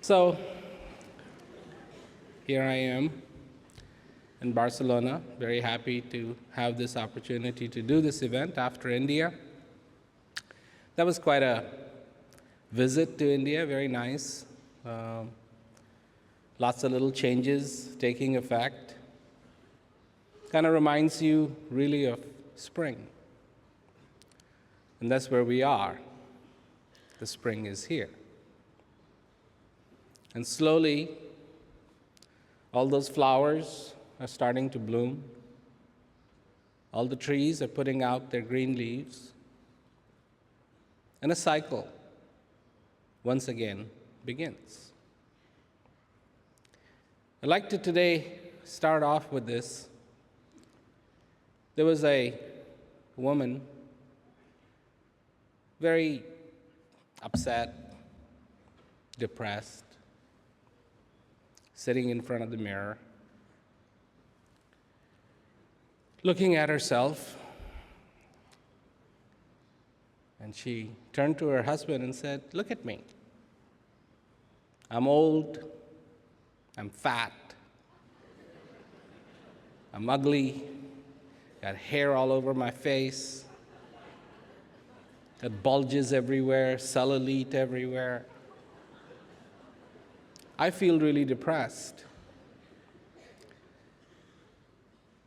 So here I am in Barcelona, very happy to have this opportunity to do this event after India. That was quite a visit to India, very nice. Lots of little changes taking effect. Kind of reminds you really of spring. And that's where we are. The spring is here. And slowly, all those flowers are starting to bloom. All the trees are putting out their green leaves. And a cycle, once again, begins. I'd like to today start off with this. There was a woman, very upset, depressed, sitting in front of the mirror, looking at herself, and she turned to her husband and said, "Look at me. I'm old, I'm fat, I'm ugly, got hair all over my face, got bulges everywhere, cellulite everywhere. I feel really depressed.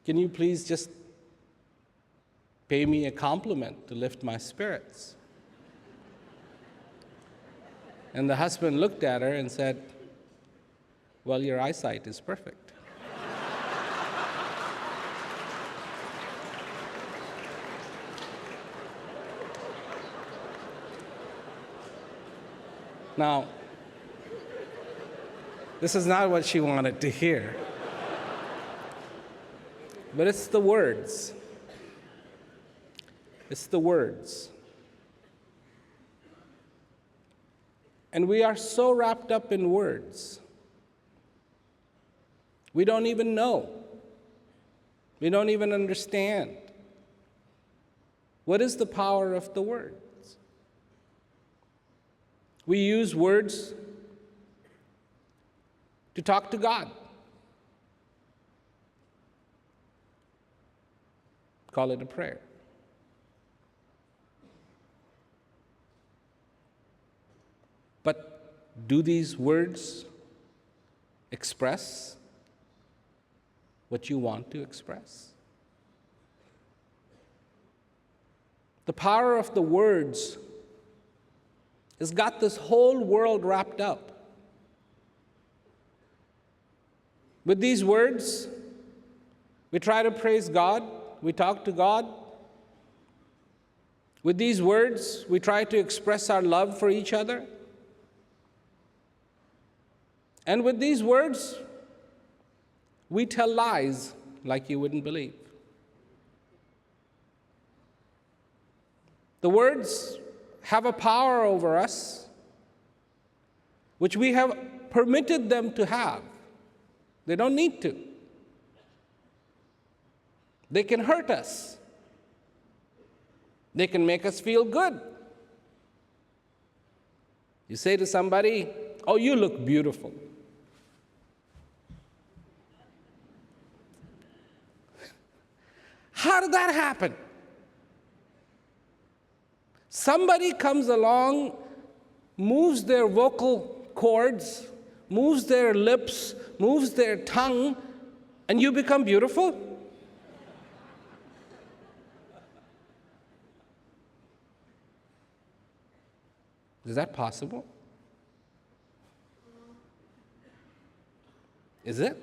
Can you please just pay me a compliment to lift my spirits?" And the husband looked at her and said, "Well, your eyesight is perfect." Now, this is not what she wanted to hear. But it's the words. It's the words. And we are so wrapped up in words. We don't even know. We don't even understand. What is the power of the words? We use words to talk to God. Call it a prayer. But do these words express what you want to express? The power of the words has got this whole world wrapped up. With these words, we try to praise God, we talk to God. With these words, we try to express our love for each other. And with these words, we tell lies like you wouldn't believe. The words have a power over us, which we have permitted them to have. They don't need to. They can hurt us. They can make us feel good. You say to somebody, "Oh, you look beautiful." How did that happen? Somebody comes along, moves their vocal cords, moves their lips, moves their tongue, and you become beautiful? Is that possible? Is it?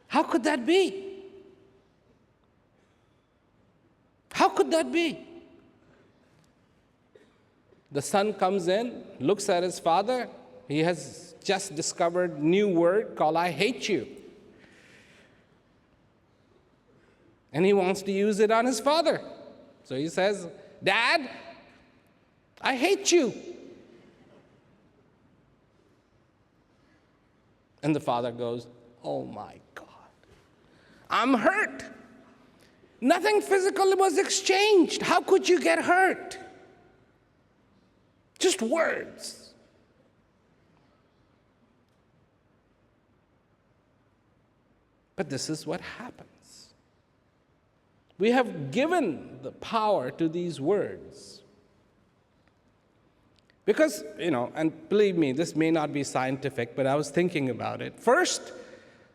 How could that be? How could that be? The son comes in, looks at his father. He has just discovered a new word called "I hate you." And he wants to use it on his father. So he says, "Dad, I hate you." And the father goes, "Oh my God, I'm hurt. Nothing physical was exchanged. How could you get hurt? Just words." But this is what happens. We have given the power to these words. Because, and believe me, this may not be scientific, but I was thinking about it. First,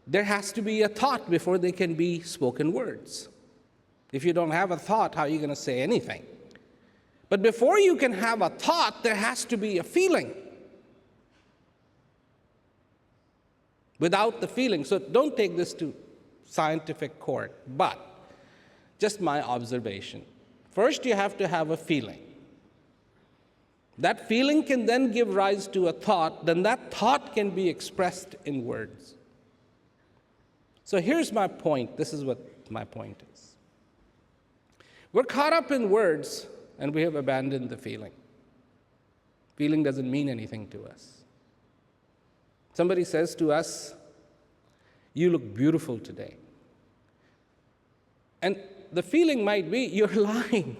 there has to be a thought before they can be spoken words. If you don't have a thought, how are you going to say anything? But before you can have a thought, there has to be a feeling. Without the feeling, so don't take this to scientific court, but just my observation. First, you have to have a feeling. That feeling can then give rise to a thought, then that thought can be expressed in words. So here's my point. This is what my point is. We're caught up in words, and we have abandoned the feeling. Feeling doesn't mean anything to us. Somebody says to us, "You look beautiful today." And the feeling might be, you're lying.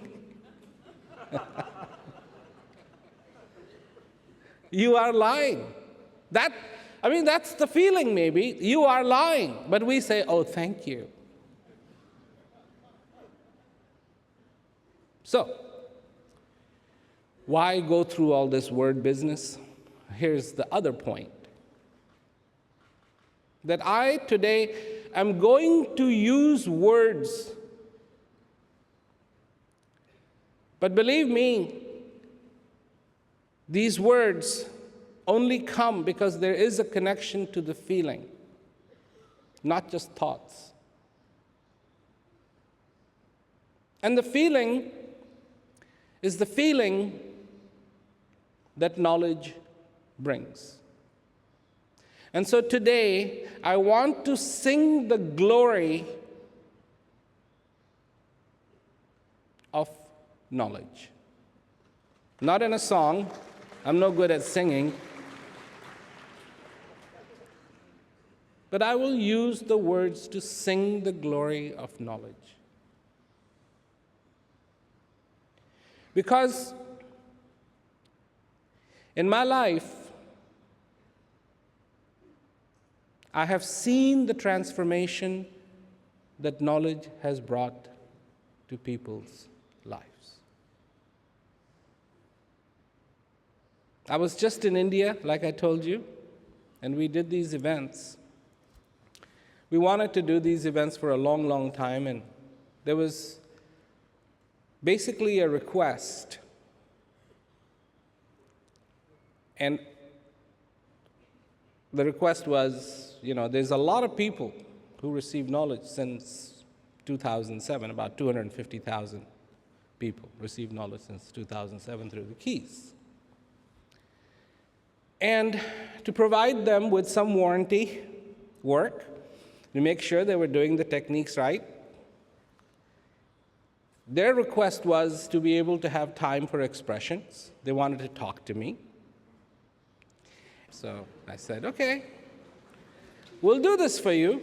You are lying. That's the feeling maybe. You are lying. But we say, "Oh, thank you." So, why go through all this word business? Here's the other point. That I today am going to use words. But believe me, these words only come because there is a connection to the feeling, not just thoughts. And the feeling is the feeling that knowledge brings. And so today, I want to sing the glory of knowledge. Not in a song. I'm no good at singing. But I will use the words to sing the glory of knowledge. Because in my life, I have seen the transformation that knowledge has brought to people's lives. I was just in India, like I told you, and we did these events. We wanted to do these events for a long, long time, and there was basically a request. And the request was, there's a lot of people who received knowledge since 2007. About 250,000 people received knowledge since 2007 through the keys. And to provide them with some warranty work, to make sure they were doing the techniques right, their request was to be able to have time for expressions. They wanted to talk to me. So I said, "Okay, we'll do this for you."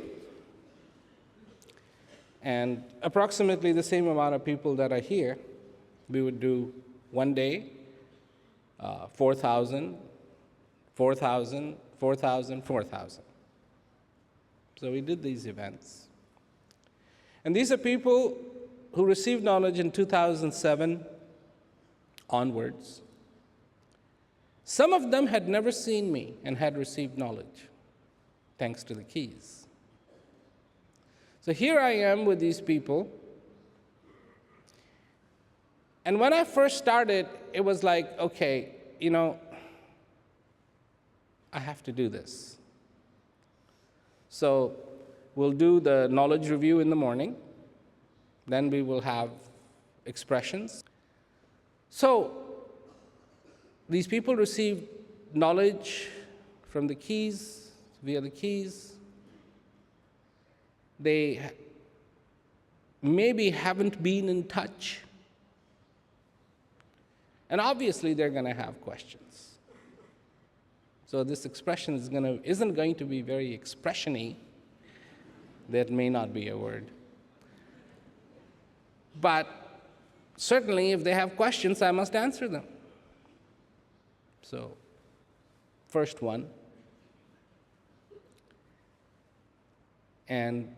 And approximately the same amount of people that are here, we would do one day, 4,000, 4,000, 4,000, 4,000. So we did these events. And these are people who received knowledge in 2007 onwards. Some of them had never seen me and had received knowledge, thanks to the keys. So here I am with these people. And when I first started, it was like, okay, I have to do this. So we'll do the knowledge review in the morning. Then we will have expressions. So these people received knowledge from the keys, via the keys. They maybe haven't been in touch. And obviously, they're going to have questions. So this expression isn't going to be very expression-y. That may not be a word. But certainly, if they have questions, I must answer them. So, first one. And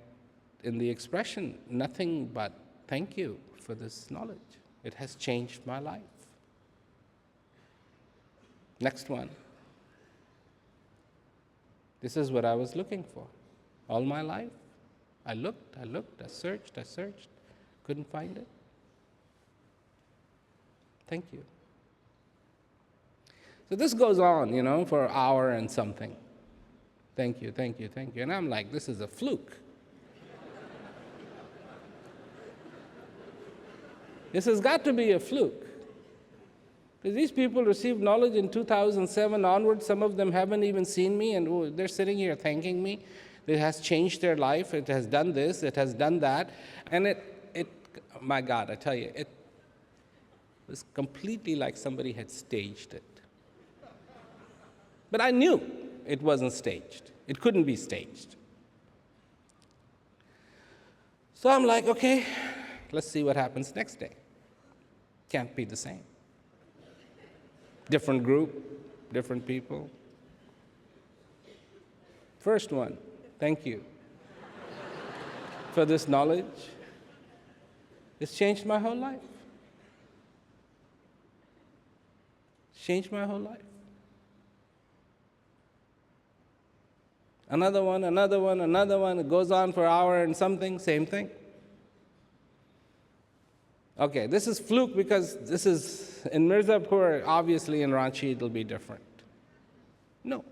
in the expression, nothing but thank you for this knowledge. It has changed my life. Next one. This is what I was looking for all my life. I looked, I searched, couldn't find it. Thank you. So this goes on, for an hour and something. Thank you, thank you, thank you. And I'm like, this is a fluke. This has got to be a fluke. Because these people received knowledge in 2007 onwards. Some of them haven't even seen me, and they're sitting here thanking me. It has changed their life. It has done this. It has done that. And my God, I tell you, it was completely like somebody had staged it. But I knew it wasn't staged. It couldn't be staged. So I'm like, okay, let's see what happens next day. Can't be the same. Different group, different people. First one, thank you for this knowledge. It's changed my whole life. It's changed my whole life. Another one. It goes on for an hour and something, same thing. Okay, this is fluke because this is in Mirzapur, obviously in Ranchi it'll be different. No,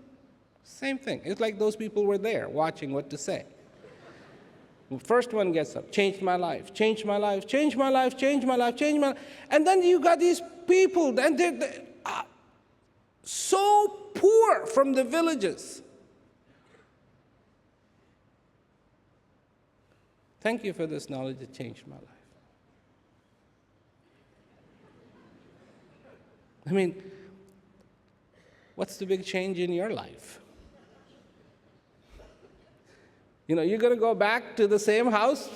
same thing. It's like those people were there watching what to say. The first one gets up, changed my life, changed my life, changed my life, changed my life, changed my life. And then you got these people, and they're so poor from the villages. Thank you for this knowledge, it changed my life. I mean, what's the big change in your life? You're going to go back to the same house,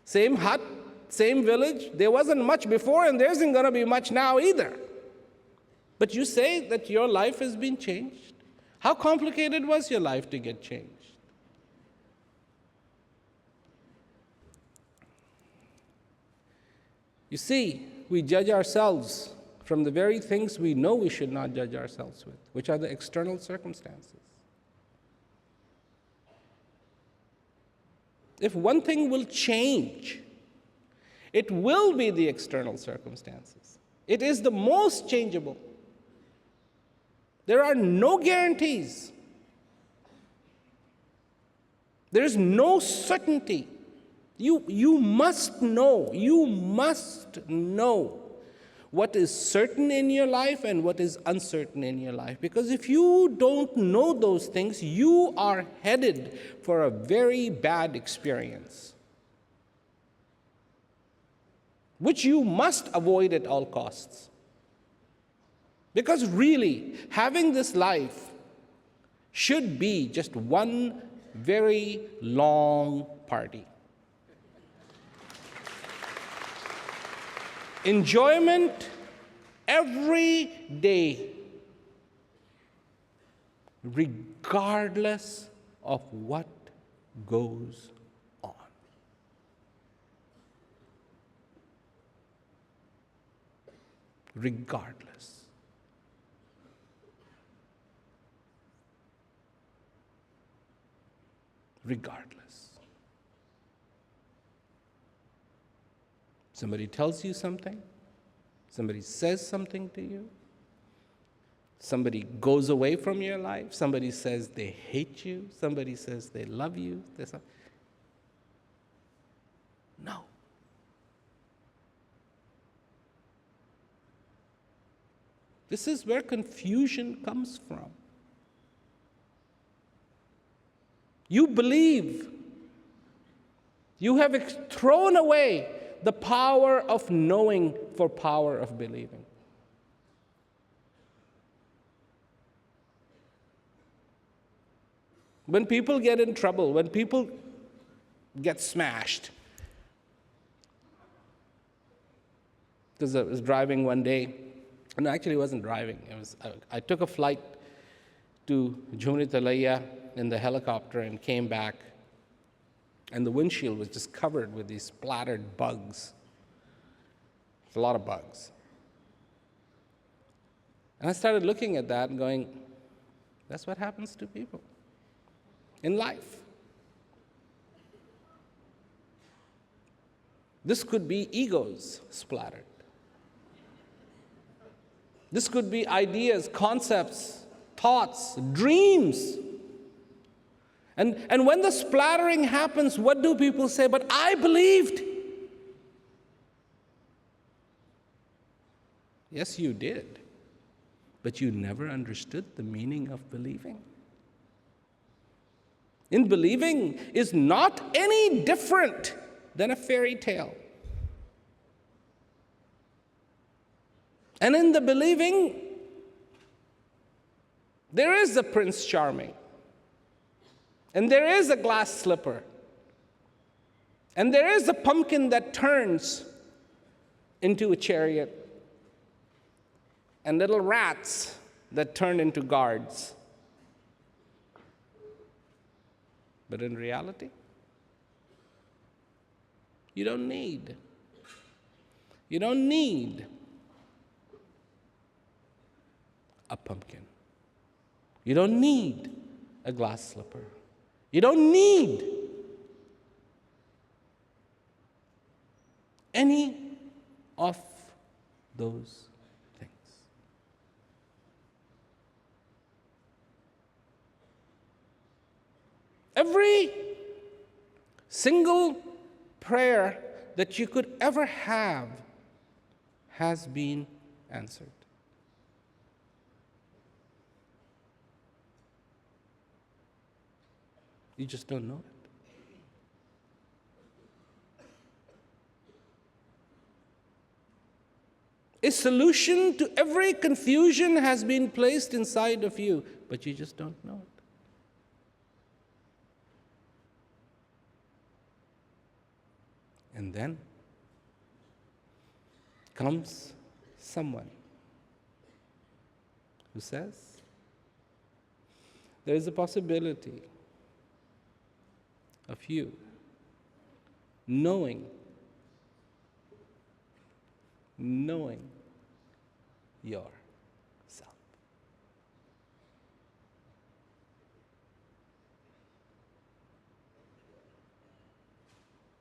same hut, same village. There wasn't much before, and there isn't going to be much now either. But you say that your life has been changed. How complicated was your life to get changed? You see, we judge ourselves from the very things we know we should not judge ourselves with, which are the external circumstances. If one thing will change, it will be the external circumstances. It is the most changeable. There are no guarantees. There is no certainty. You must know what is certain in your life and what is uncertain in your life. Because if you don't know those things, you are headed for a very bad experience, which you must avoid at all costs. Because really, having this life should be just one very long party. Enjoyment every day, regardless of what goes on. Regardless. Somebody tells you something, somebody says something to you, somebody goes away from your life, somebody says they hate you, somebody says they love you. No. This is where confusion comes from. You believe. You have thrown away the power of knowing for power of believing. When people get in trouble, when people get smashed, because I was driving one day, and actually I wasn't driving. I took a flight to Jumri Talaya in the helicopter and came back. And the windshield was just covered with these splattered bugs. There's a lot of bugs. And I started looking at that and going, that's what happens to people in life. This could be egos splattered. This could be ideas, concepts, thoughts, dreams. And when the splattering happens, what do people say? But I believed. Yes, you did. But you never understood the meaning of believing. In believing is not any different than a fairy tale. And in the believing, there is a Prince Charming. And there is a glass slipper. And there is a pumpkin that turns into a chariot. And little rats that turn into guards. But in reality, you don't need a pumpkin. You don't need a glass slipper. You don't need any of those things. Every single prayer that you could ever have has been answered. You just don't know it. A solution to every confusion has been placed inside of you, but you just don't know it. And then comes someone who says, there is a possibility of you knowing yourself.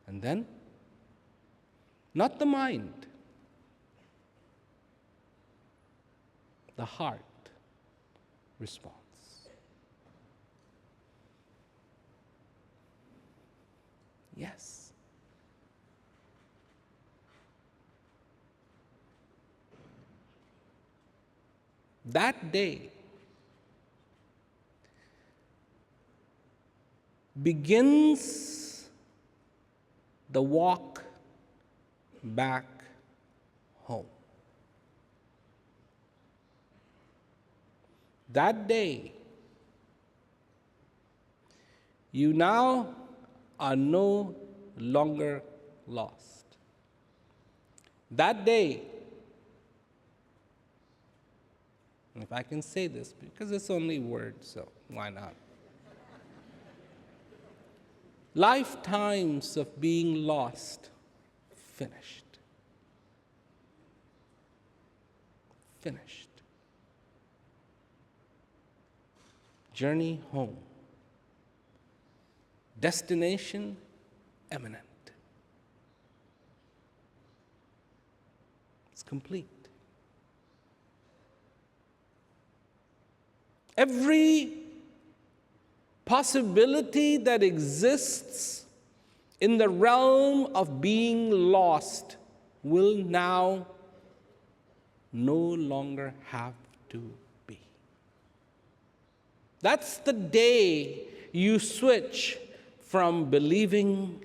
And then, not the mind, the heart responds. Yes. That day begins the walk back home. That day, you now are no longer lost. That day, and if I can say this, because it's only words, so why not? Lifetimes of being lost, finished. Finished. Journey home. Destination imminent. It's complete. Every possibility that exists in the realm of being lost will now no longer have to be. That's the day you switch from believing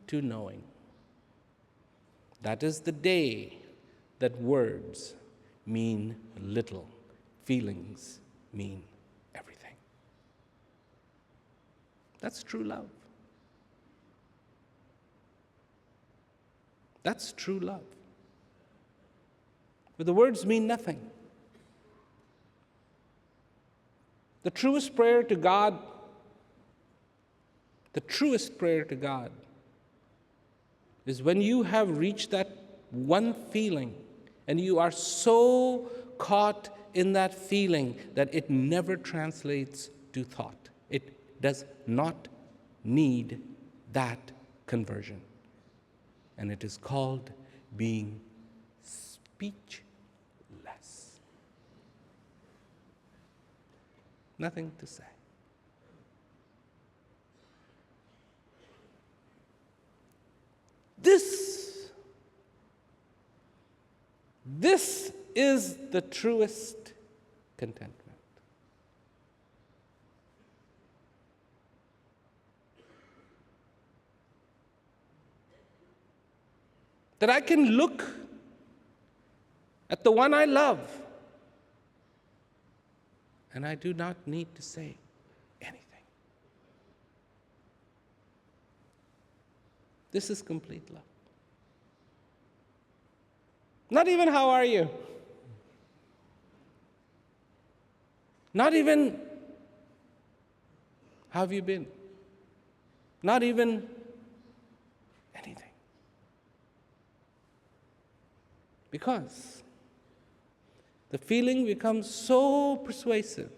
to knowing. That is the day that words mean little, feelings mean everything. That's true love. That's true love. But the words mean nothing. The truest prayer to God The truest prayer to God is when you have reached that one feeling and you are so caught in that feeling that it never translates to thought. It does not need that conversion. And it is called being speechless. Nothing to say. This is the truest contentment. That I can look at the one I love and I do not need to say anything. This is complete love. Not even how are you? Not even how have you been? Not even anything. Because the feeling becomes so persuasive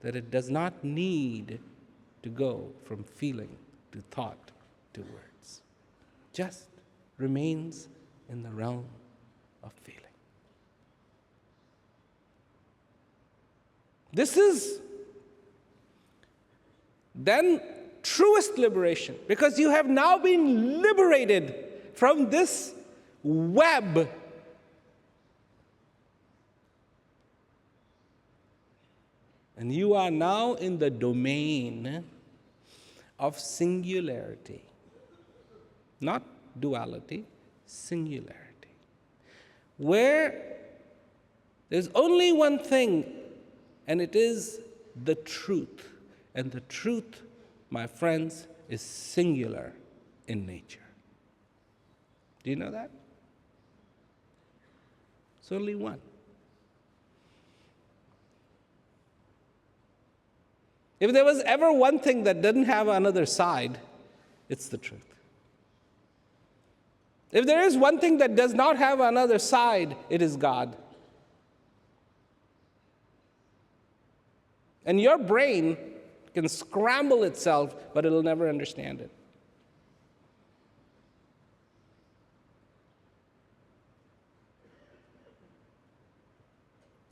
that it does not need to go from feeling to thought to words. Just remains in the realm of feeling. This is then truest liberation, because you have now been liberated from this web and you are now in the domain of singularity, not duality, singularity, where there's only one thing, and it is the truth. And the truth, my friends, is singular in nature. Do you know that? It's only one. If there was ever one thing that didn't have another side, it's the truth. If there is one thing that does not have another side, it is God. And your brain can scramble itself, but it'll never understand it.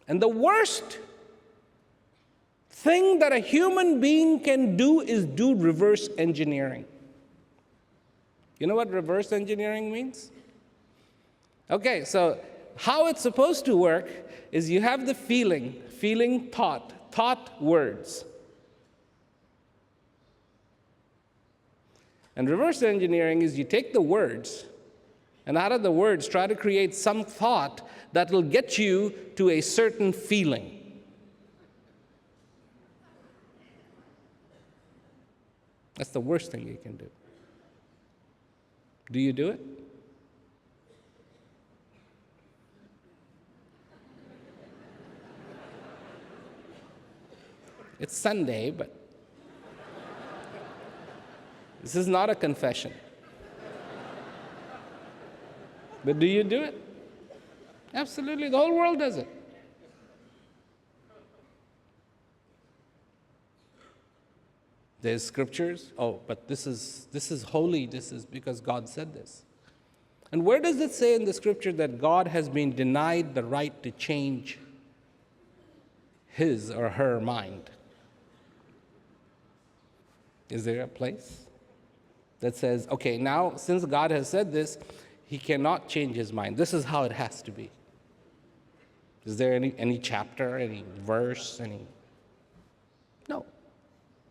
And the worst thing that a human being can do is do reverse engineering. You know what reverse engineering means? Okay, so how it's supposed to work is you have the feeling, thought, words. And reverse engineering is you take the words, and out of the words try to create some thought that will get you to a certain feeling. That's the worst thing you can do. Do you do it? It's Sunday, but this is not a confession. But do you do it? Absolutely, the whole world does it. There's scriptures. Oh, but this is holy. This is because God said this. And where does it say in the scripture that God has been denied the right to change his or her mind? Is there a place that says, okay, now since God has said this, he cannot change his mind. This is how it has to be. Is there any chapter, any verse, any? No,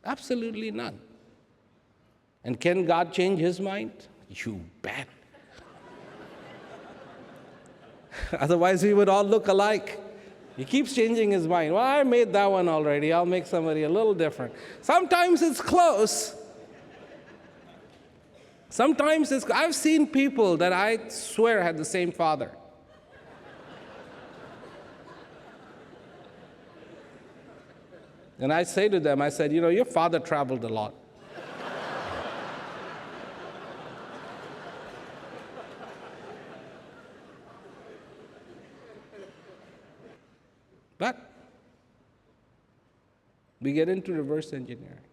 absolutely none. And can God change his mind? You bet. Otherwise, we would all look alike. He keeps changing his mind. Well, I made that one already. I'll make somebody a little different. Sometimes it's close. Sometimes I've seen people that I swear had the same father. And I say to them, I said, you know, your father traveled a lot. But we get into reverse engineering.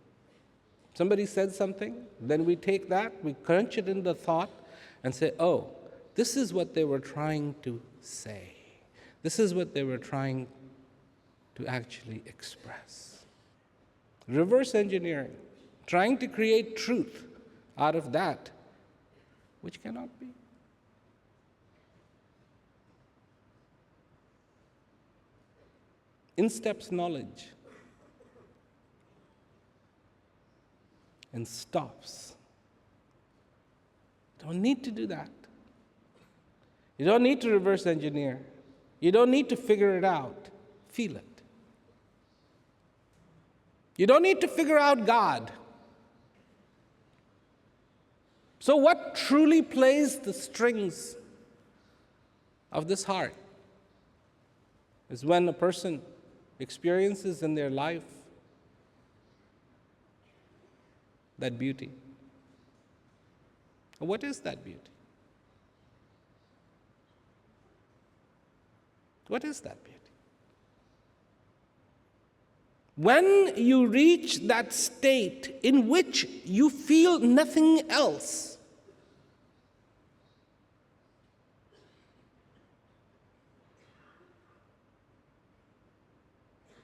Somebody said something, then we take that, we crunch it in the thought, and say, oh, this is what they were trying to say. This is what they were trying to actually express. Reverse engineering, trying to create truth out of that which cannot be. In steps knowledge and stops. Don't need to do that. You don't need to reverse engineer. You don't need to figure it out. Feel it. You don't need to figure out God. So what truly plays the strings of this heart is when a person experiences in their life that beauty. What is that beauty? What is that beauty? When you reach that state in which you feel nothing else,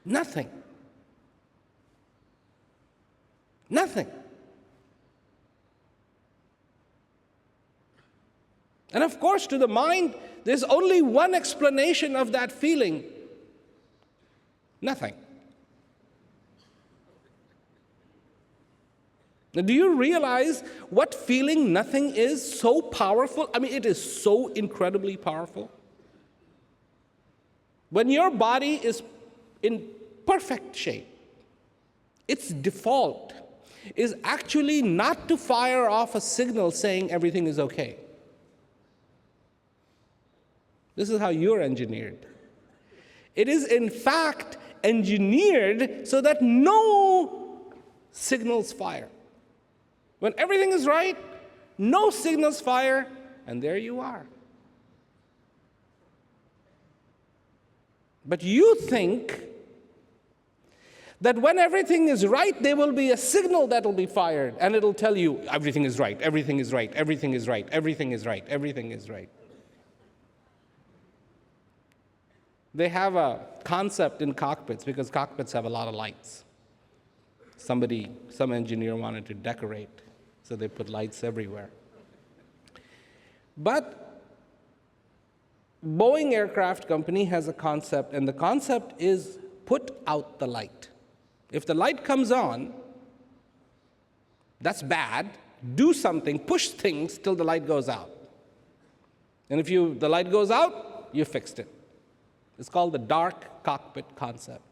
nothing. Nothing. And of course, to the mind, there's only one explanation of that feeling. Nothing. Now, do you realize what feeling nothing is so powerful? I mean, it is so incredibly powerful. When your body is in perfect shape, its default is actually not to fire off a signal saying everything is okay. This is how you're engineered. It is, in fact, engineered so that no signals fire. When everything is right, no signals fire, and there you are. But you think that when everything is right, there will be a signal that will be fired, and it'll tell you everything is right, everything is right, everything is right, everything is right, everything is right. They have a concept in cockpits, because cockpits have a lot of lights. Some engineer wanted to decorate, so they put lights everywhere. But Boeing Aircraft Company has a concept, and the concept is put out the light. If the light comes on, that's bad. Do something, push things till the light goes out. And if the light goes out, you fixed it. It's called the dark cockpit concept.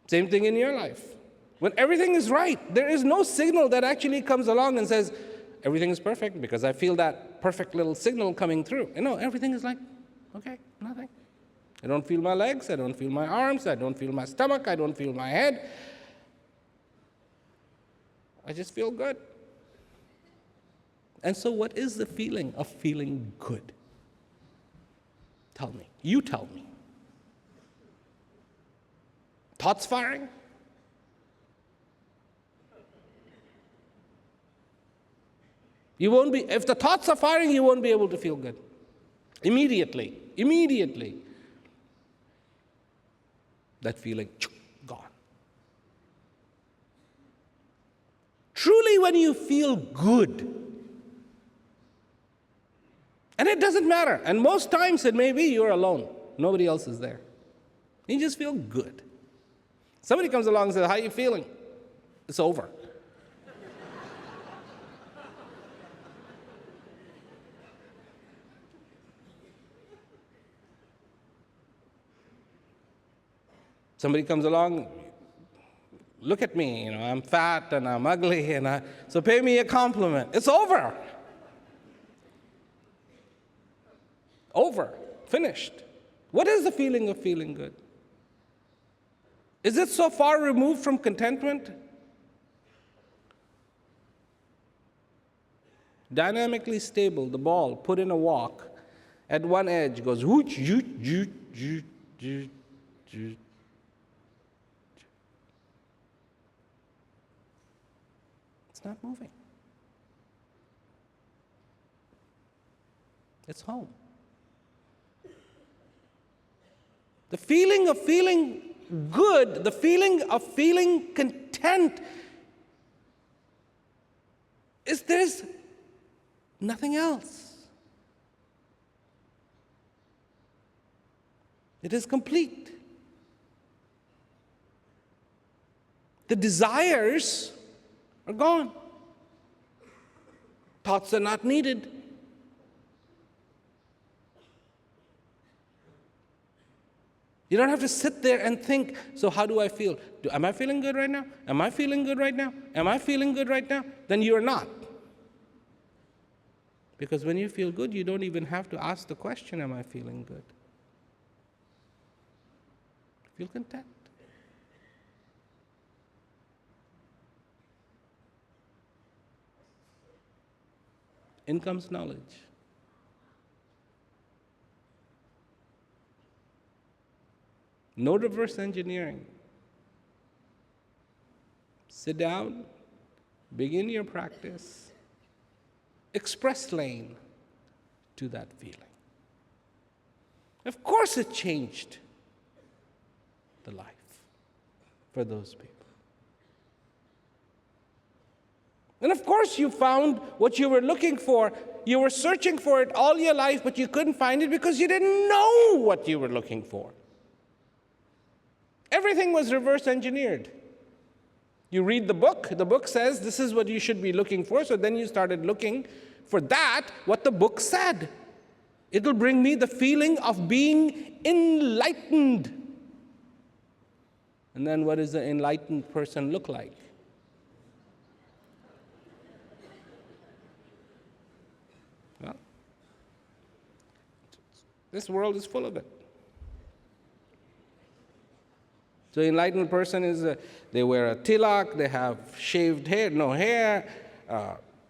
Same thing in your life. When everything is right, there is no signal that actually comes along and says, everything is perfect, because I feel that perfect little signal coming through. You know, everything is like, okay, nothing. I don't feel my legs, I don't feel my arms, I don't feel my stomach, I don't feel my head. I just feel good. And so what is the feeling of feeling good? Tell me. You tell me. Thoughts firing? If the thoughts are firing, you won't be able to feel good. Immediately. That feeling, gone. Truly, when you feel good, and it doesn't matter, and most times it may be you're alone, nobody else is there. You just feel good. Somebody comes along and says, how are you feeling? It's over. Somebody comes along, look at me, I'm fat and I'm ugly, so pay me a compliment. It's over. Over. Finished. What is the feeling of feeling good? Is it so far removed from contentment? Dynamically stable, the ball, put in a walk, at one edge goes, whooch, joot, joot, joot, It's not moving. It's home. The feeling of feeling good, the feeling of feeling content, there's nothing else. It is complete. The desires are gone. Thoughts are not needed. You don't have to sit there and think, so how do I feel? Am I feeling good right now? Am I feeling good right now? Am I feeling good right now? Then you're not. Because when you feel good, you don't even have to ask the question, am I feeling good? Feel content. In comes knowledge. No reverse engineering. Sit down, begin your practice, express lane to that feeling. Of course it changed the life for those people. And of course you found what you were looking for. You were searching for it all your life, but you couldn't find it because you didn't know what you were looking for. Everything was reverse engineered. You read the book says this is what you should be looking for, so then you started looking for that, what the book said. It'll bring me the feeling of being enlightened. And then what does an enlightened person look like? Well, this world is full of it. So enlightened person is, they wear a tilak, they have shaved hair, no hair,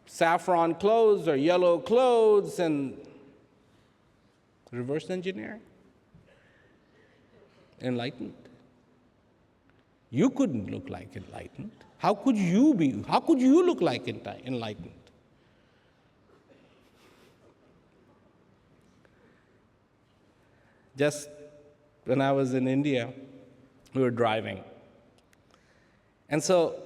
saffron clothes or yellow clothes, and reverse engineering. Enlightened. You couldn't look like enlightened. How could you look like enlightened? Just when I was in India, we were driving. And so,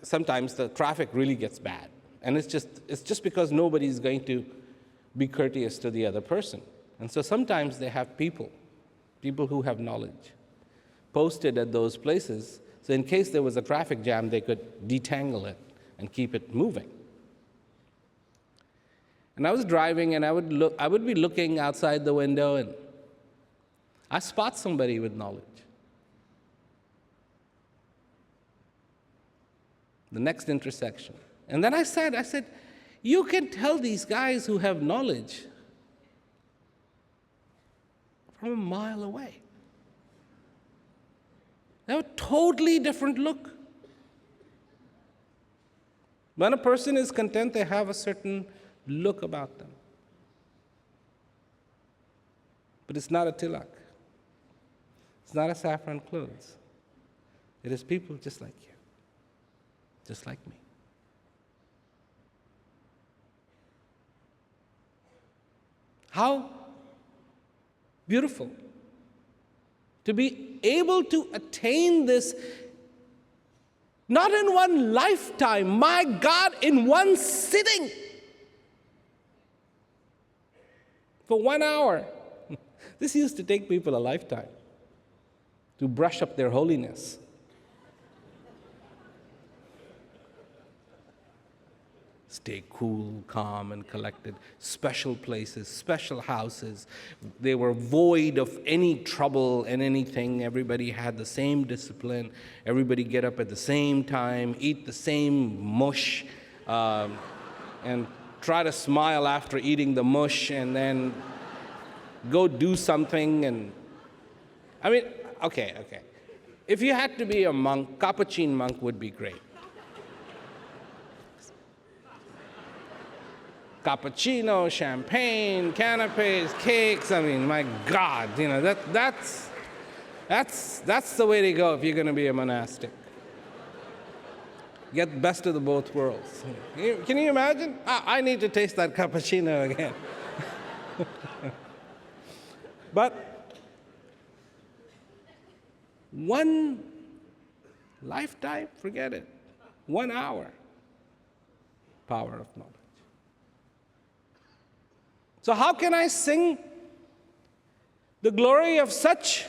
sometimes the traffic really gets bad. And it's just because nobody's going to be courteous to the other person. And so sometimes they have people who have knowledge, posted at those places. So in case there was a traffic jam, they could detangle it and keep it moving. And I was driving, and I would be looking outside the window, and I spot somebody with knowledge. The next intersection. And then I said, you can tell these guys who have knowledge from a mile away. They have a totally different look. When a person is content, they have a certain look about them. But it's not a tilak. It's not a saffron clothes. It is people just like you, just like me. How beautiful to be able to attain this, not in one lifetime, my God, in one sitting, for 1 hour. This used to take people a lifetime to brush up their holiness. Stay cool, calm, and collected. Special places, special houses. They were void of any trouble and anything. Everybody had the same discipline. Everybody get up at the same time, eat the same mush, and try to smile after eating the mush, and then go do something. And I mean, okay. If you had to be a monk, Capuchin monk would be great. Cappuccino, champagne, canapes, cakes. I mean, my God, that's the way to go if you're going to be a monastic. Get best of the both worlds. Can you imagine? I need to taste that cappuccino again. But one lifetime, forget it. 1 hour, power of knowledge. So how can I sing the glory of such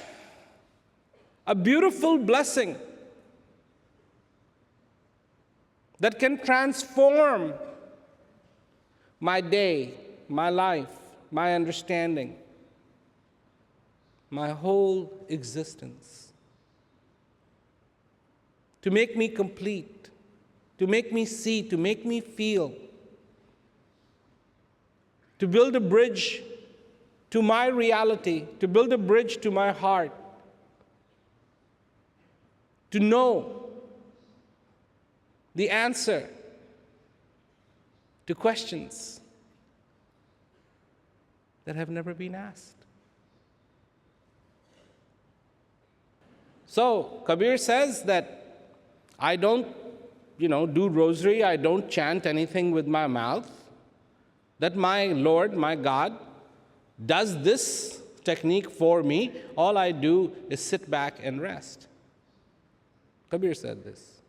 a beautiful blessing that can transform my day, my life, my understanding, my whole existence, to make me complete, to make me see, to make me feel, to build a bridge to my reality, to build a bridge to my heart, to know the answer to questions that have never been asked. So, Kabir says that I don't, do rosary, I don't chant anything with my mouth, that my Lord, my God, does this technique for me. All I do is sit back and rest. Kabir said this.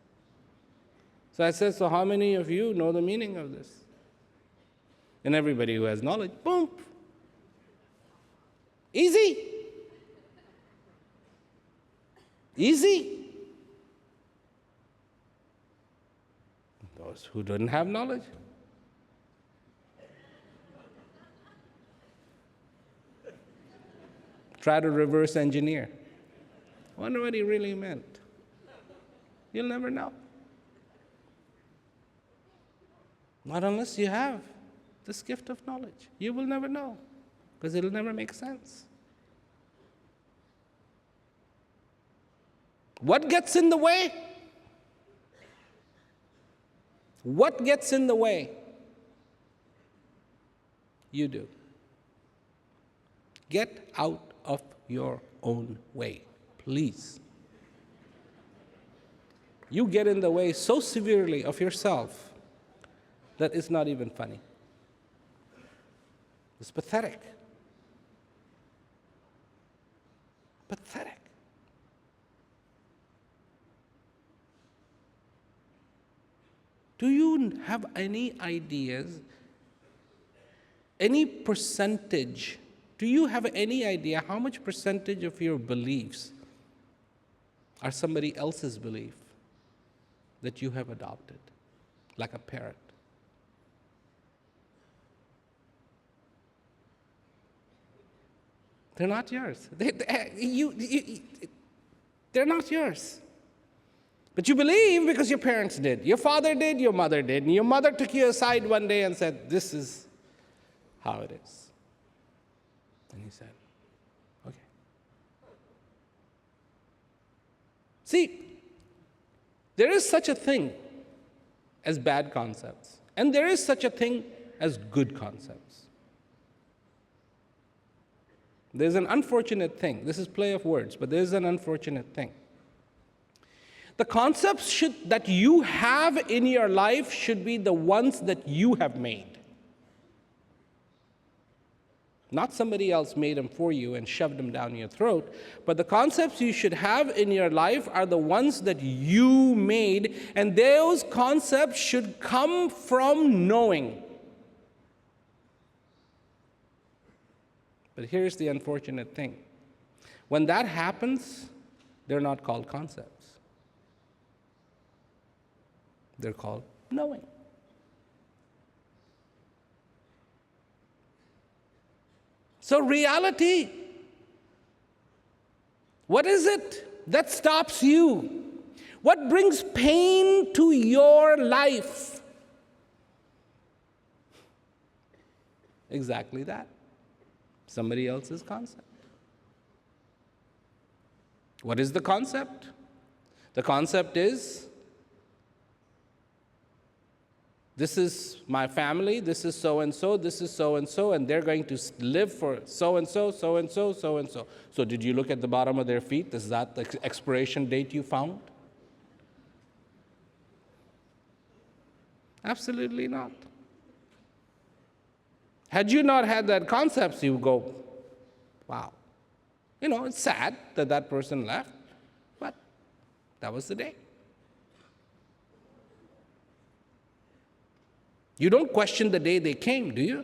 So I said, so how many of you know the meaning of this? And everybody who has knowledge, boom. Easy. Easy. Those who don't have knowledge. Try to reverse engineer. Wonder what he really meant. You'll never know. Not unless you have this gift of knowledge. You will never know, because it'll never make sense. What gets in the way? What gets in the way? You do. Get out of your own way, please. You get in the way so severely of yourself that it's not even funny. It's pathetic. Pathetic. Do you have any ideas, any percentage? Do you have any idea how much percentage of your beliefs are somebody else's belief that you have adopted, like a parrot? They're not yours. They're not yours. But you believe because your parents did. Your father did, your mother did. And your mother took you aside one day and said, this is how it is. And he said, okay. See, there is such a thing as bad concepts. And there is such a thing as good concepts. There's an unfortunate thing. This is play of words, but there's an unfortunate thing. The concepts that you have in your life should be the ones that you have made. Not somebody else made them for you and shoved them down your throat, but the concepts you should have in your life are the ones that you made, and those concepts should come from knowing. But here's the unfortunate thing. When that happens, they're not called concepts. They're called knowing. So reality, what is it that stops you? What brings pain to your life? Exactly that. Somebody else's concept. What is the concept? The concept is This is my family, this is so-and-so, this is so-and-so, and they're going to live for so-and-so, so-and-so, so-and-so. So did you look at the bottom of their feet? Is that the expiration date you found? Absolutely not. Had you not had that concept, you would go, wow. It's sad that that person left, but that was the day. You don't question the day they came, do you?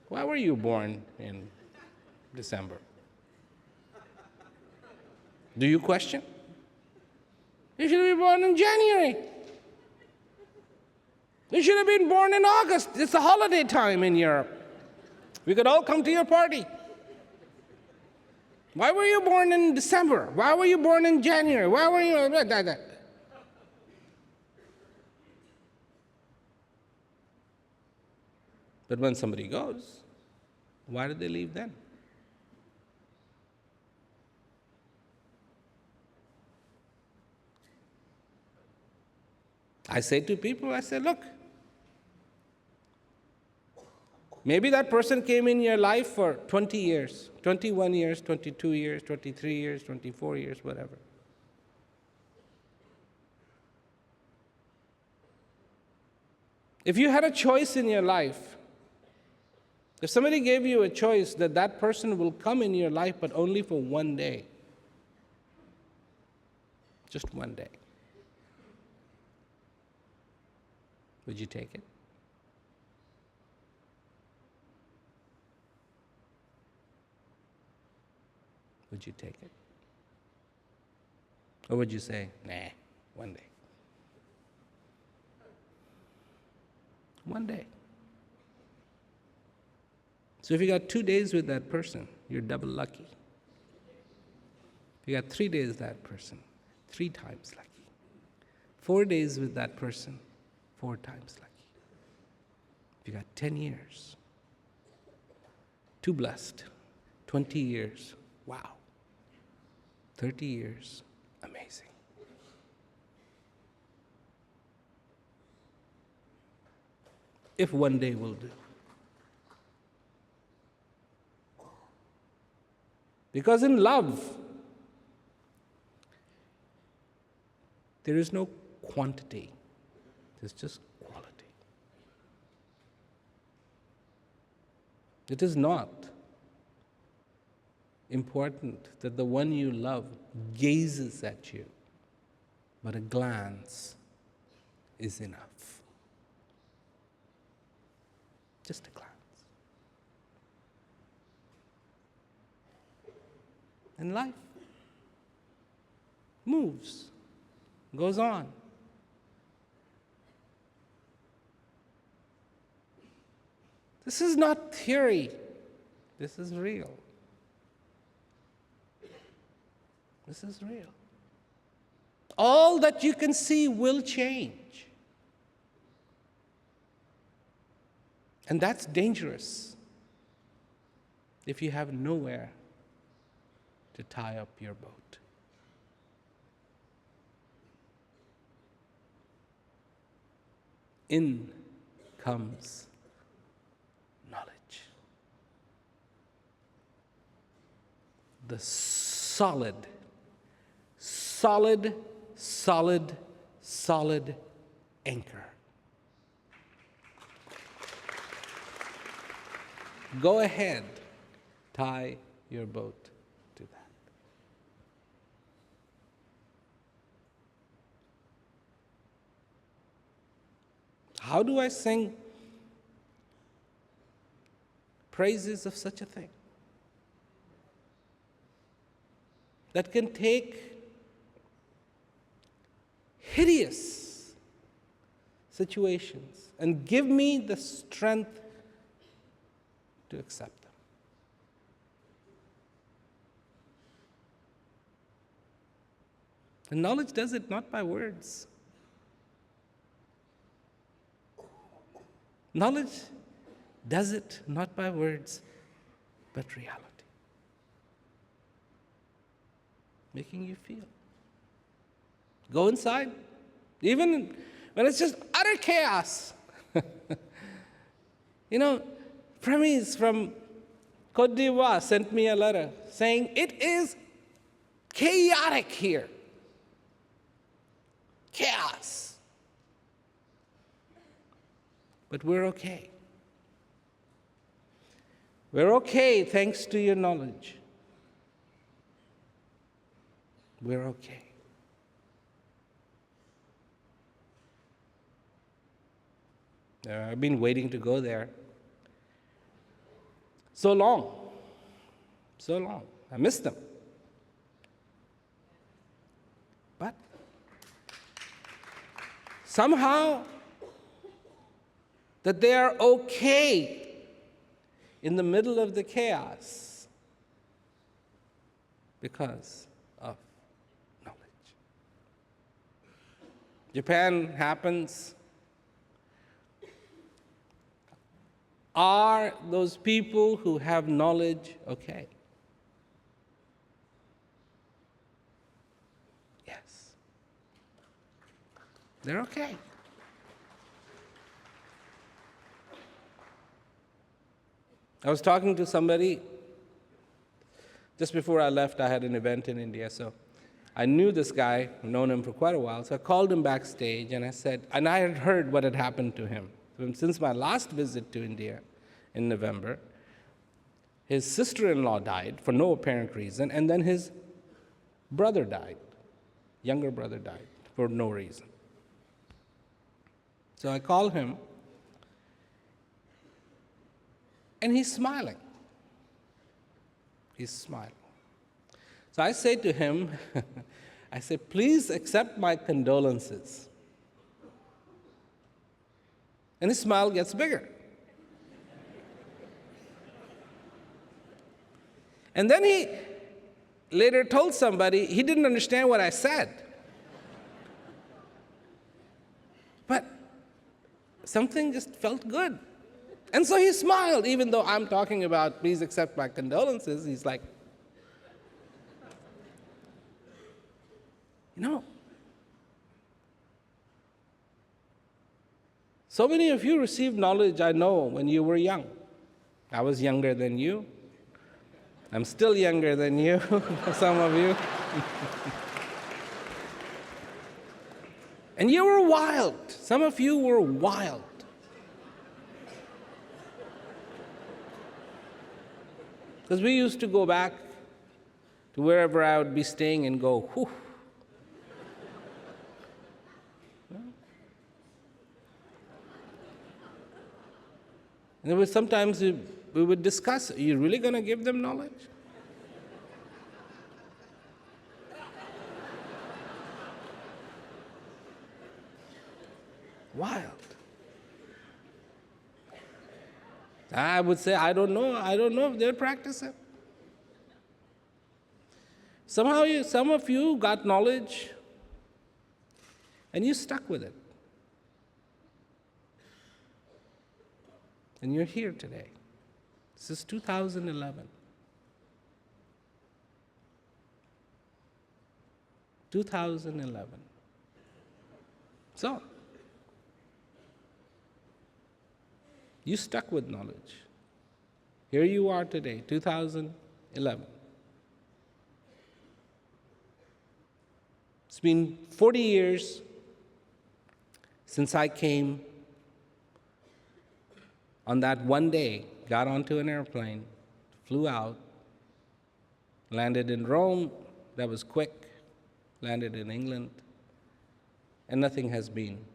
Why were you born in December? Do you question? You should have been born in January. You should have been born in August. It's a holiday time in Europe. We could all come to your party. Why were you born in December? Why were you born in January? Why were you... But when somebody goes, why did they leave then? I say to people, look, maybe that person came in your life for 20 years, 21 years, 22 years, 23 years, 24 years, whatever. If you had a choice in your life, if somebody gave you a choice that that person will come in your life but only for one day, just one day, would you take it? Would you take it? Or would you say, nah, one day? One day. So if you got 2 days with that person, you're double lucky. If you got 3 days with that person, 3 times lucky. 4 days with that person, 4 times lucky. If you got 10 years, too blessed. 20 years, wow. 30 years, amazing. If one day will do. Because in love, there is no quantity, there's just quality. It is not important that the one you love gazes at you, but a glance is enough. Just a glance. And life moves, goes on. This is not theory. This is real. This is real. All that you can see will change. And that's dangerous if you have nowhere to tie up your boat. In comes knowledge. The solid anchor. Go ahead, tie your boat to that. How do I sing praises of such a thing? That can take hideous situations and give me the strength to accept them. And knowledge does it not by words. Knowledge does it not by words, but reality. Making you feel. Go inside. Even when it's just utter chaos. You know, Premis from Côte d'Ivoire sent me a letter saying it is chaotic here. Chaos. But we're okay. We're okay thanks to your knowledge. We're okay. I've been waiting to go there. So long. So long. I miss them. But somehow that they are okay in the middle of the chaos because of knowledge. Japan happens. Are those people who have knowledge okay? Yes. They're okay. I was talking to somebody just before I left. I had an event in India, so I knew this guy, I've known him for quite a while, so I called him backstage and I said, and I had heard what had happened to him. Since my last visit to India in November, his sister-in-law died for no apparent reason, and then his brother died, younger brother died for no reason. So I call him, and he's smiling. He's smiling. So I say to him, I say, please accept my condolences. And his smile gets bigger. And then he later told somebody he didn't understand what I said. But something just felt good. And so he smiled, even though I'm talking about, please accept my condolences. He's like, you know, so many of you received knowledge, I know, when you were young. I was younger than you. I'm still younger than you, some of you. And you were wild. Some of you were wild. Because we used to go back to wherever I would be staying and go, whew. And there was sometimes we would discuss, are you really going to give them knowledge? Wild. I would say, I don't know if they'll practice it. Somehow some of you got knowledge and you stuck with it. And you're here today. This is 2011. 2011. So, you stuck with knowledge. Here you are today, 2011. It's been 40 years since I came on that one day, got onto an airplane, flew out, landed in Rome, that was quick, landed in England, and nothing has been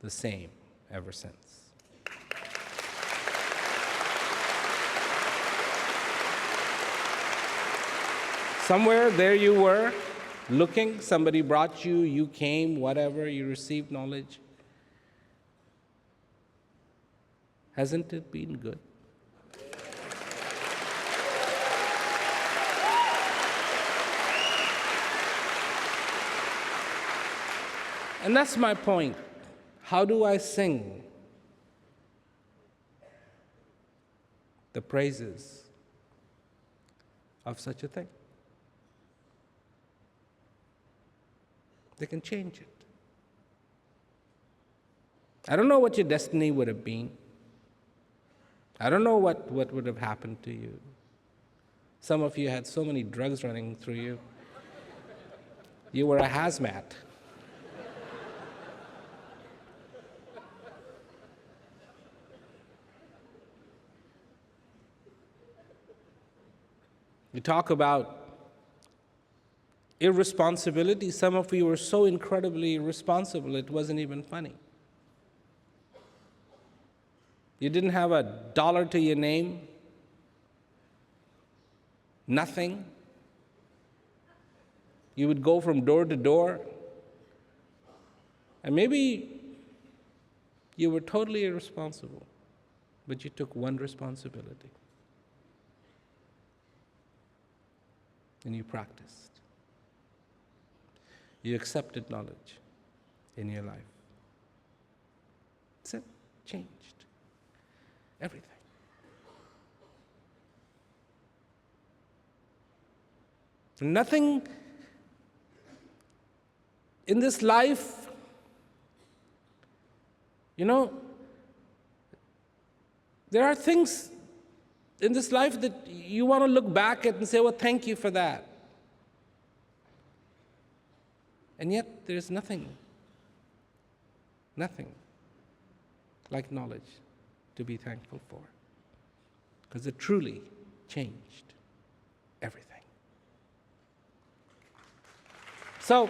the same ever since. Somewhere there you were, looking, somebody brought you, you came, whatever, you received knowledge. Hasn't it been good? And that's my point. How do I sing the praises of such a thing? They can change it. I don't know what your destiny would have been. I don't know what would have happened to you. Some of you had so many drugs running through you. You were a hazmat. You talk about irresponsibility. Some of you were so incredibly irresponsible, it wasn't even funny. You didn't have $1 to your name. Nothing. You would go from door to door. And maybe you were totally irresponsible, but you took one responsibility. And you practiced. You accepted knowledge in your life. That's it. Changed everything. Nothing in this life, there are things in this life that you want to look back at and say, well, thank you for that. And yet, there's nothing like knowledge to be thankful for, because it truly changed everything. So,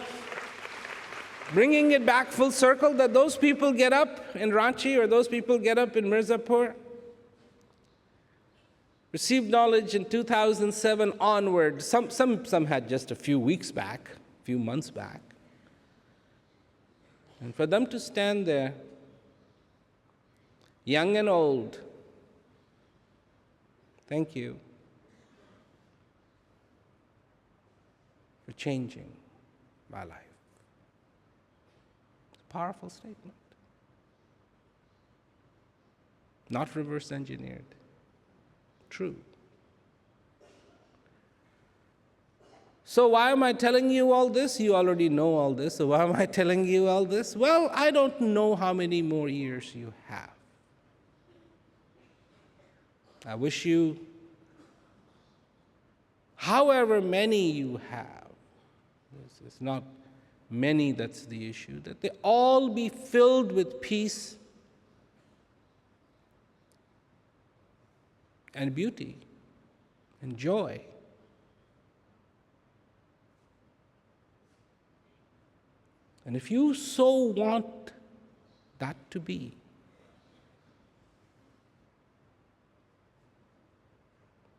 bringing it back full circle, that those people get up in Ranchi or those people get up in Mirzapur, received knowledge in 2007 onward. Some had just a few weeks back, a few months back. And for them to stand there, young and old, thank you for changing my life. It's a powerful statement. Not reverse engineered. True. So why am I telling you all this? You already know all this. So why am I telling you all this? Well, I don't know how many more years you have. I wish you, however many you have, it's not many that's the issue, that they all be filled with peace and beauty and joy. And if you so want that to be,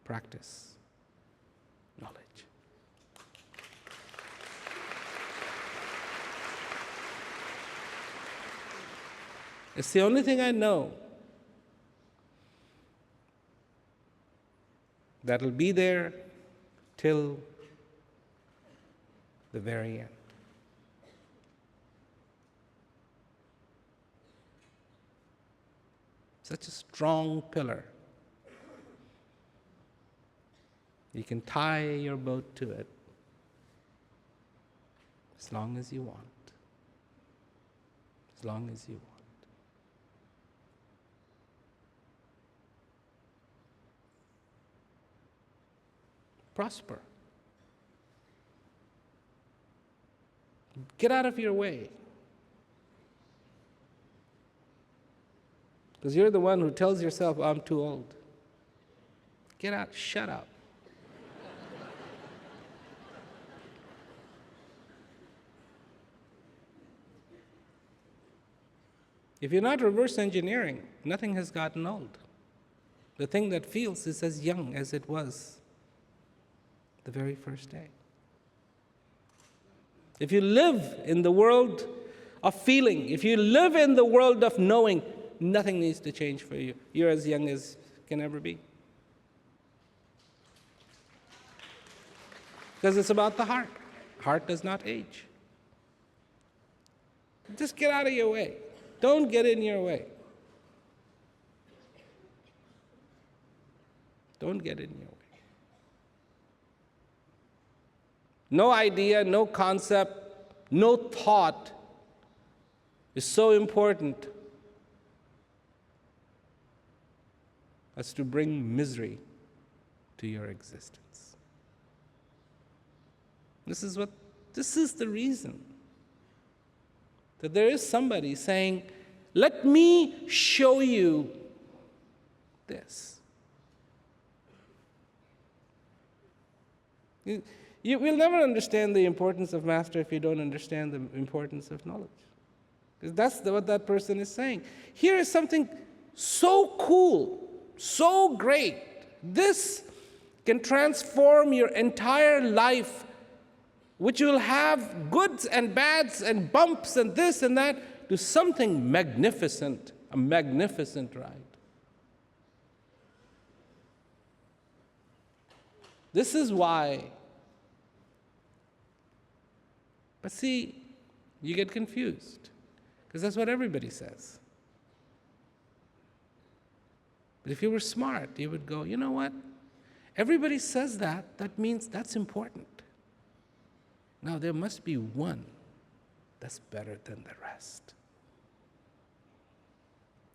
practice knowledge. It's the only thing I know that'll be there till the very end. Such a strong pillar. You can tie your boat to it as long as you want. As long as you want. Prosper. Get out of your way. Because you're the one who tells yourself, I'm too old. Get out, shut up. If you're not reverse engineering, nothing has gotten old. The thing that feels is as young as it was the very first day. If you live in the world of feeling, if you live in the world of knowing, nothing needs to change for you. You're as young as can ever be. Because it's about the heart. Heart does not age. Just get out of your way. Don't get in your way. Don't get in your way. No idea, no concept, no thought is so important as to bring misery to your existence. This is the reason that there is somebody saying, let me show you this. You will never understand the importance of master if you don't understand the importance of knowledge. Because that's what that person is saying. Here is something so cool, so great. This can transform your entire life, which will have goods and bads and bumps and this and that, to something magnificent, a magnificent ride. This is why. But see, you get confused, because that's what everybody says. But if you were smart, you would go, you know what? Everybody says that. That means that's important. Now, there must be one that's better than the rest.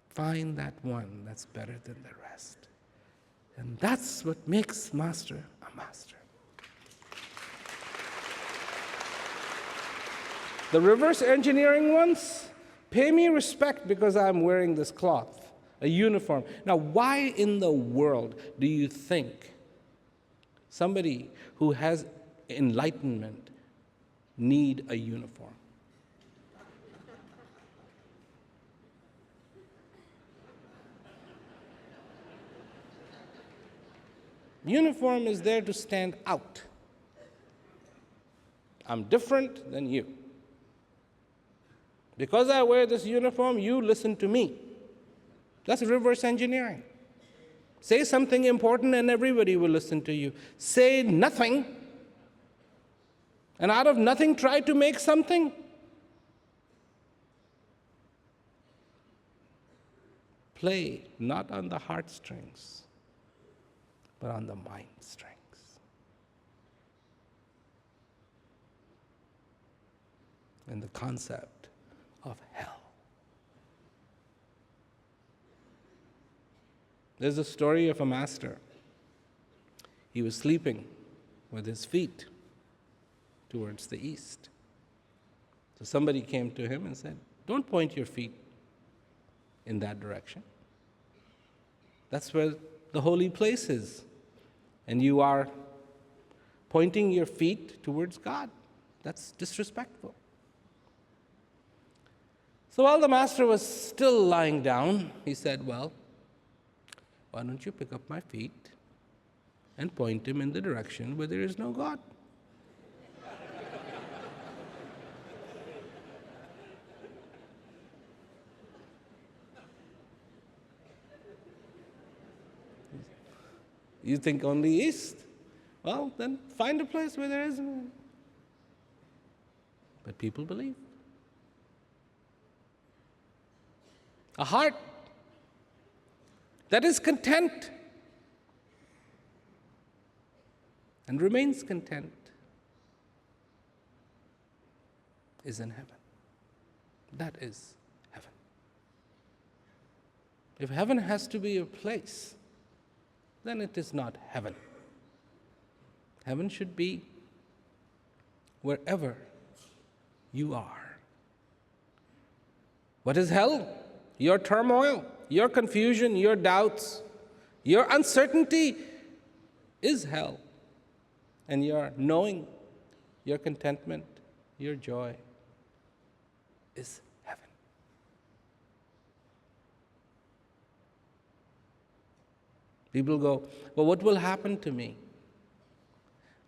Find that one that's better than the rest. And that's what makes master a master. The reverse engineering ones, pay me respect because I'm wearing this cloth, a uniform. Now, why in the world do you think somebody who has enlightenment need a uniform? Uniform is there to stand out. I'm different than you. Because I wear this uniform, you listen to me. That's reverse engineering. Say something important and everybody will listen to you. Say nothing, and out of nothing try to make something. Play not on the heartstrings, but on the mind strings. And the concept of hell. There's a story of a master. He was sleeping with his feet towards the east. So somebody came to him and said, don't point your feet in that direction. That's where the holy place is. And you are pointing your feet towards God. That's disrespectful. So while the master was still lying down, he said, well, why don't you pick up my feet and point them in the direction where there is no God? You think only east? Well, then find a place where there is no. But people believe. A heart that is content and remains content is in heaven. That is heaven. If heaven has to be a place, then it is not heaven. Heaven should be wherever you are. What is hell? Your turmoil, your confusion, your doubts, your uncertainty is hell. And your knowing, your contentment, your joy is heaven. People go, well, what will happen to me?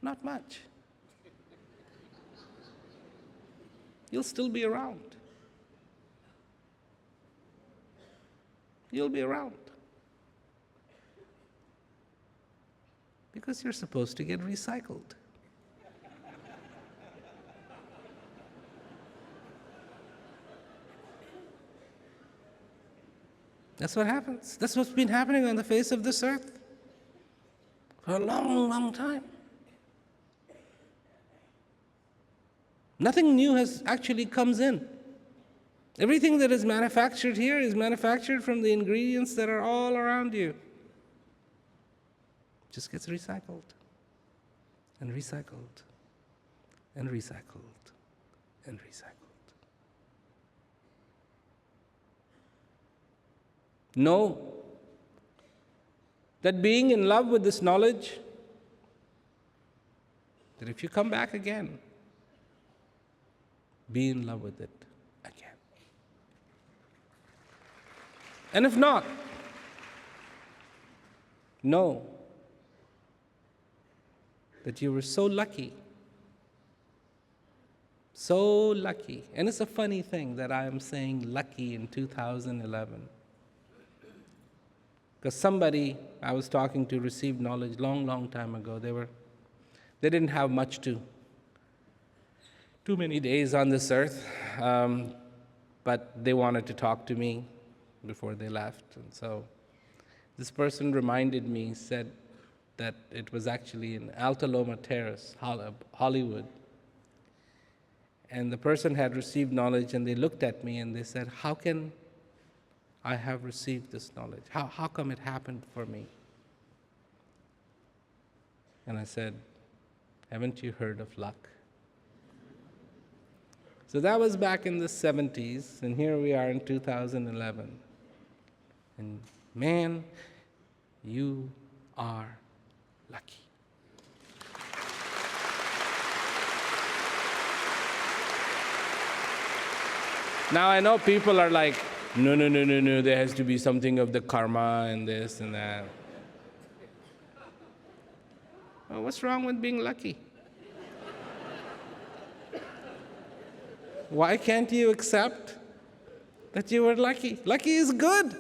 Not much. You'll still be around. You'll be around. Because you're supposed to get recycled. That's what happens. That's what's been happening on the face of this earth for a long, long time. Nothing new has actually comes in. Everything that is manufactured here is manufactured from the ingredients that are all around you. just gets recycled and recycled and recycled and recycled. Know that being in love with this knowledge, that if you come back again, be in love with it again. And if not, know that you were so lucky. So lucky. And it's a funny thing that I am saying lucky in 2011. Because somebody I was talking to received knowledge long time ago. They didn't have too many days on this earth, but they wanted to talk to me before they left. And so this person reminded me, said that it was actually in Altaloma Terrace, Hollywood. And the person had received knowledge, and they looked at me and they said, how can I have received this knowledge? How come it happened for me? And I said, haven't you heard of luck? So that was back in the 70s, and here we are in 2011. And man, you are lucky. Now I know people are like, no, there has to be something of the karma and this and that. Well, what's wrong with being lucky? Why can't you accept that you were lucky? Lucky is good.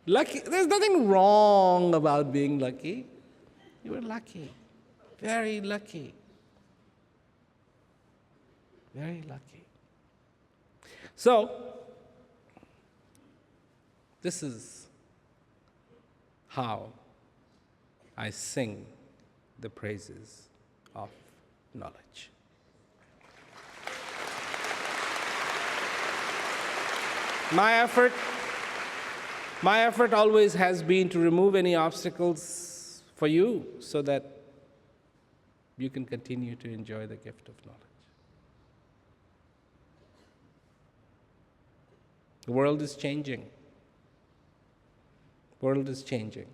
Lucky, there's nothing wrong about being lucky. You were lucky, very lucky. Very lucky. So, this is how I sing the praises of knowledge. My effort always has been to remove any obstacles for you so that you can continue to enjoy the gift of knowledge. The world is changing. The world is changing.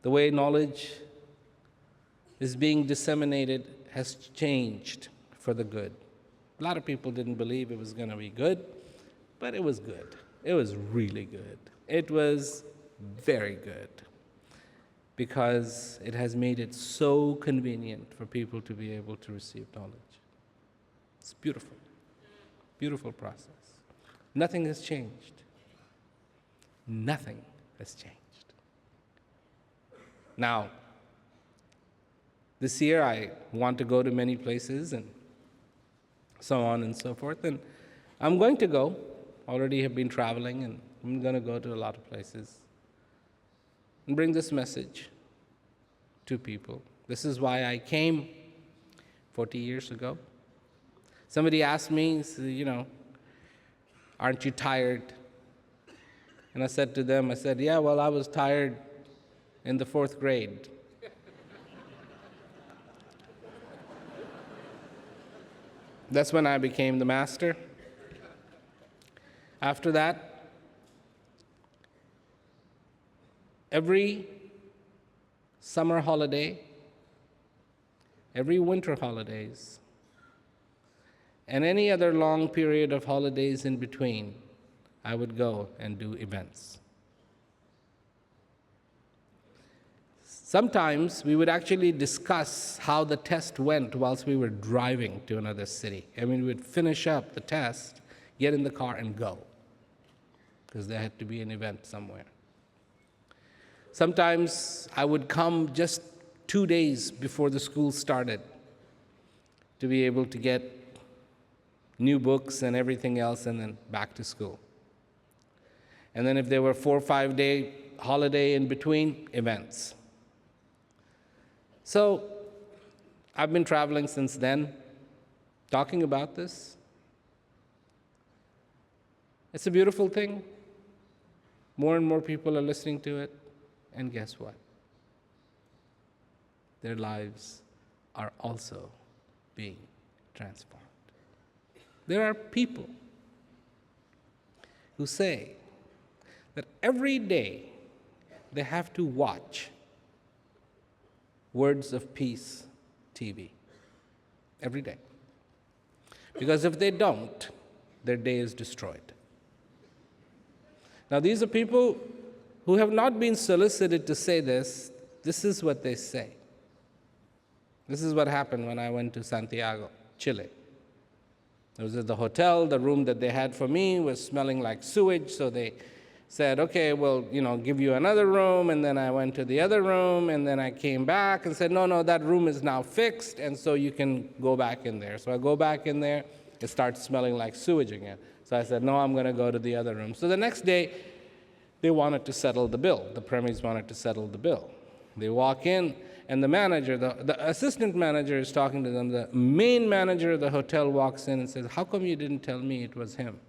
The way knowledge is being disseminated has changed for the good. A lot of people didn't believe it was going to be good, but it was good. It was really good. It was very good because it has made it so convenient for people to be able to receive knowledge. It's beautiful, beautiful process. Nothing has changed. Nothing has changed. Now, this year I want to go to many places and so on and so forth, and I'm going to go. Already have been traveling, and I'm going to go to a lot of places and bring this message to people. This is why I came 40 years ago. Somebody asked me, aren't you tired? And I said to them, yeah, well, I was tired in the 4th grade. That's when I became the master. After that, every summer holiday, every winter holidays, and any other long period of holidays in between, I would go and do events. Sometimes we would actually discuss how the test went whilst we were driving to another city. I mean, we would finish up the test, get in the car, and go, because there had to be an event somewhere. Sometimes I would come just 2 days before the school started to be able to get new books and everything else, and then back to school. And then if there were 4 or 5 day holiday in between, events. So I've been traveling since then, talking about this. It's a beautiful thing. More and more people are listening to it, and guess what? Their lives are also being transformed. There are people who say that every day they have to watch Words of Peace TV. Every day. Because if they don't, their day is destroyed. Now, these are people who have not been solicited to say this. This is what they say. This is what happened when I went to Santiago, Chile. I was at the hotel. The room that they had for me was smelling like sewage, so they said, okay, we'll give you another room. And then I went to the other room, and then I came back and said, no, that room is now fixed, and so you can go back in there. So I go back in there, it starts smelling like sewage again. So I said, no, I'm going to go to the other room. So the next day, they wanted to settle the bill. The premies wanted to settle the bill. They walk in, and the manager, the assistant manager is talking to them. The main manager of the hotel walks in and says, how come you didn't tell me it was him?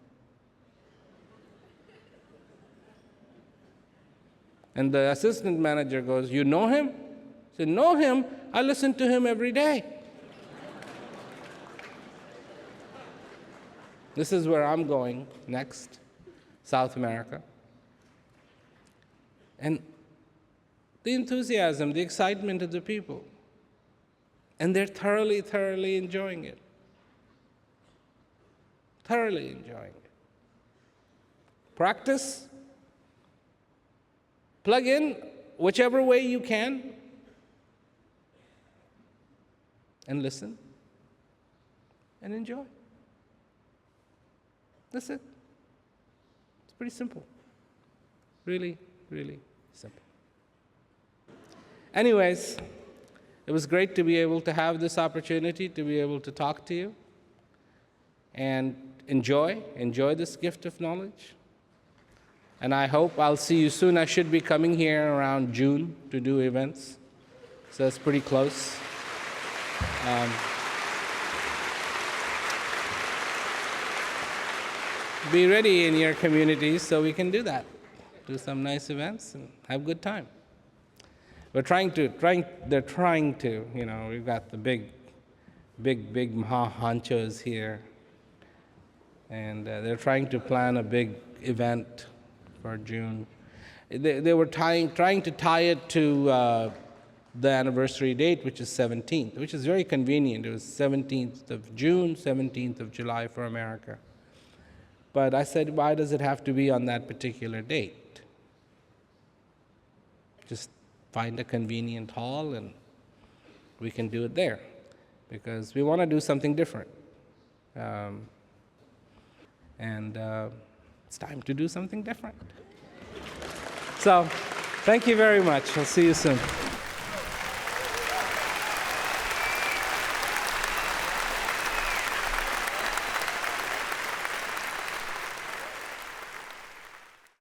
And the assistant manager goes, you know him? I said, know him? I listen to him every day. This is where I'm going next, South America. And the enthusiasm, the excitement of the people. And they're thoroughly, thoroughly enjoying it. Thoroughly enjoying it. Practice. Plug in whichever way you can. And listen. And enjoy. That's it. It's pretty simple. Really, really simple. Anyways, it was great to be able to have this opportunity to be able to talk to you and enjoy this gift of knowledge. And I hope I'll see you soon. I should be coming here around June to do events, so that's pretty close. Be ready in your communities so we can do that. Do some nice events and have a good time. They're trying to, we've got the big Maha honchos here, and they're trying to plan a big event for June. They were trying to tie it to the anniversary date, which is 17th, which is very convenient. It was 17th of June, 17th of July for America. But I said, why does it have to be on that particular date? Just find a convenient hall and we can do it there, because we want to do something different. It's time to do something different. So, thank you very much. I'll see you soon.